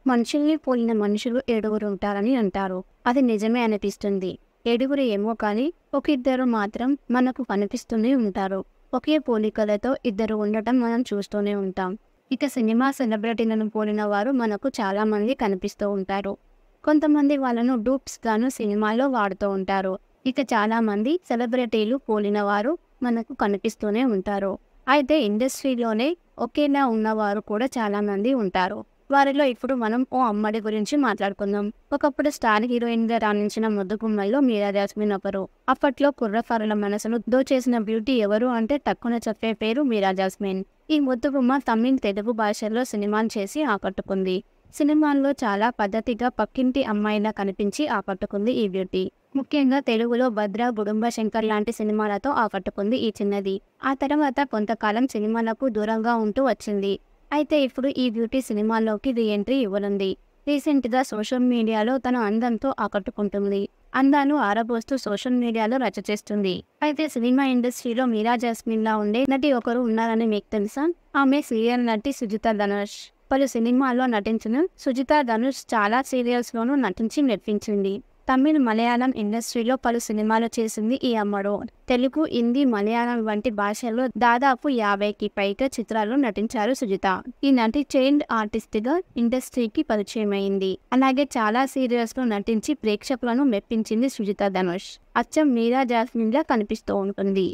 మనుషుల్ని పోలిన మనుషులు ఏడుగురు ఉంటారని అంటారు. అది నిజమే అనిపిస్తుంది. ఏడుగురు ఏమో కానీ ఇద్దరు మాత్రం మనకు కనిపిస్తూనే ఉంటారు. ఒకే పోలికలతో ఇద్దరు ఉండటం మనం చూస్తూనే ఉంటాం. ఇక సినిమా సెలబ్రిటీలను పోలిన వారు మనకు చాలా మంది కనిపిస్తూ ఉంటారు. కొంతమంది వాళ్ళను డూప్స్ గాను సినిమాలో వాడుతూ ఉంటారు. ఇక చాలా మంది సెలబ్రిటీలు పోలిన వారు మనకు కనిపిస్తూనే ఉంటారు. అయితే ఇండస్ట్రీలోనే ఒకేలా ఉన్నవారు కూడా చాలా మంది ఉంటారు. వారిలో ఇప్పుడు మనం ఓ అమ్మడి గురించి మాట్లాడుకుందాం. ఒకప్పుడు స్టార్ హీరోయిన్గా రాణించిన ముద్దుగుమ్మల్లో మీరా జాస్మిన్ ఒకరు. అప్పట్లో కుర్రఫారుల మనసును దోచేసిన బ్యూటీ ఎవరు అంటే టక్కున చెప్పే పేరు మీరా జాస్మిన్. ఈ ముద్దుగుమ్మ తమిళ్, తెలుగు భాషల్లో సినిమాలు చేసి ఆకట్టుకుంది. సినిమాల్లో చాలా పద్ధతిగా పక్కింటి అమ్మాయిలా కనిపించి ఆకట్టుకుంది ఈ బ్యూటీ. ముఖ్యంగా తెలుగులో భద్ర, గుడుంబ శంకర్ లాంటి సినిమాలతో ఆకట్టుకుంది ఈ చిన్నది. ఆ తర్వాత కొంతకాలం సినిమాలకు దూరంగా ఉంటూ వచ్చింది. అయితే ఇప్పుడు ఈ బ్యూటీ సినిమాల్లోకి రీ ఎంట్రీ ఇవ్వనుంది. రీసెంట్గా సోషల్ మీడియాలో తన అందంతో ఆకట్టుకుంటుంది. అందాన్ని ఆరబోస్తూ సోషల్ మీడియాలో రచ్చ చేస్తుంది. అయితే సినిమా ఇండస్ట్రీలో మీరా జాస్మిన్ లా ఉండే నటి ఒకరు ఉన్నారని మీకు తెలుసా? ఆమె సీరియల్ నటి సుజిత ధనుష్. పలు సినిమాల్లో నటించిన సుజిత ధనుష్ చాలా సీరియల్స్లోనూ నటించి మెప్పించింది. తమిళ్, మలయాళం ఇండస్ట్రీలో పలు సినిమాలు చేసింది ఈ అమ్మడు. తెలుగు, హిందీ, మలయాళం వంటి భాషల్లో దాదాపు 50కి పైగా చిత్రాల్లో నటించారు సుజిత. ఈ నటి చైల్డ్ ఆర్టిస్ట్గా ఇండస్ట్రీకి పరిచయమైంది. అలాగే చాలా సీరియల్స్లో నటించి ప్రేక్షకులను మెప్పించింది సుజిత ధనుష్. అచ్చం మీరా జాస్మిన్లా కనిపిస్తూ ఉంటుంది.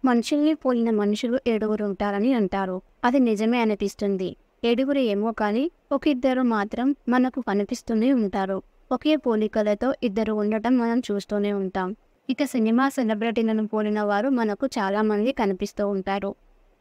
మనుషుల్ని పోలిన మనుషులు ఏడుగురు ఉంటారని అంటారు. అది నిజమే అనిపిస్తుంది. ఏడుగురు ఏమో కానీ ఇద్దరు మాత్రం మనకు కనిపిస్తూనే ఉంటారు. ఒకే పోలికలతో ఇద్దరు ఉండటం మనం చూస్తూనే ఉంటాం. ఇక సినిమా సెలబ్రిటీలను పోలిన వారు మనకు చాలా మంది కనిపిస్తూ ఉంటారు.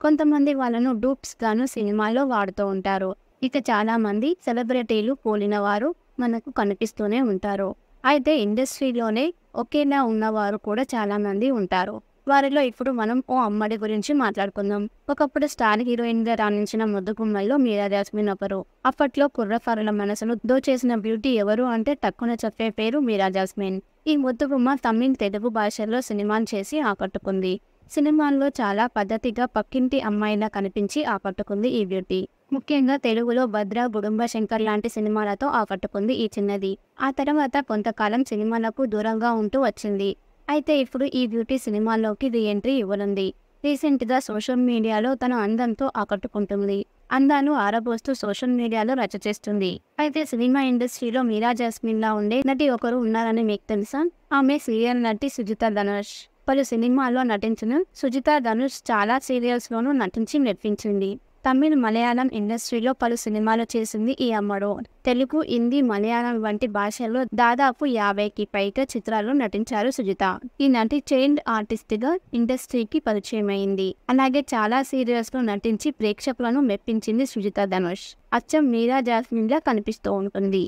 కొంతమంది వాళ్ళను డూప్స్ గాను సినిమాలో వాడుతూ ఉంటారు. ఇక చాలా మంది సెలబ్రిటీలు పోలిన వారు మనకు కనిపిస్తూనే ఉంటారు. అయితే ఇండస్ట్రీలోనే ఒకేలా ఉన్నవారు కూడా చాలా మంది ఉంటారు. వారిలో ఇప్పుడు మనం ఓ అమ్మడి గురించి మాట్లాడుకుందాం. ఒకప్పుడు స్టార్ హీరోయిన్గా రాణించిన ముద్దుగుమ్మల్లో మీరా జాస్మిన్ ఒకరు. అప్పట్లో కుర్రఫారుల మనసును దోచేసిన బ్యూటీ ఎవరు అంటే టక్కున చెప్పే పేరు మీరా జాస్మిన్. ఈ ముద్దుగుమ్మ తమిళ్, తెలుగు భాషల్లో సినిమాలు చేసి ఆకట్టుకుంది. సినిమాల్లో చాలా పద్ధతిగా పక్కింటి అమ్మాయిలా కనిపించి ఆకట్టుకుంది ఈ బ్యూటీ. ముఖ్యంగా తెలుగులో భద్ర, గుడుంబ శంకర్ లాంటి సినిమాలతో ఆకట్టుకుంది ఈ చిన్నది. ఆ తర్వాత కొంతకాలం సినిమాలకు దూరంగా ఉంటూ వచ్చింది. అయితే ఇప్పుడు ఈ బ్యూటీ సినిమాల్లోకి రీ ఎంట్రీ ఇవ్వనుంది. రీసెంట్గా సోషల్ మీడియాలో తన అందంతో ఆకట్టుకుంటుంది. అందాన్ని ఆరబోస్తూ సోషల్ మీడియాలో రచ్చ చేస్తుంది. అయితే సినిమా ఇండస్ట్రీలో మీరా జాస్మిన్ లా ఉండే నటి ఒకరు ఉన్నారని మీకు తెలుసా? ఆమె సీరియల్ నటి సుజిత ధనుష్. పలు సినిమాల్లో నటించిన సుజిత ధనుష్ చాలా సీరియల్స్లోనూ నటించి మెప్పించింది. తమిళ్, మలయాళం ఇండస్ట్రీలో పలు సినిమాలు చేసింది ఈ అమ్మడు. తెలుగు, హిందీ, మలయాళం వంటి భాషల్లో దాదాపు 50కి పైగా చిత్రాల్లో నటించారు సుజిత. ఈ నటి చైల్డ్ ఆర్టిస్ట్గా ఇండస్ట్రీకి పరిచయమైంది. అలాగే చాలా సీరియల్స్లో నటించి ప్రేక్షకులను మెప్పించింది సుజిత ధనుష్. అచ్చం మీరా జాస్మిన్లా కనిపిస్తూ ఉంటుంది.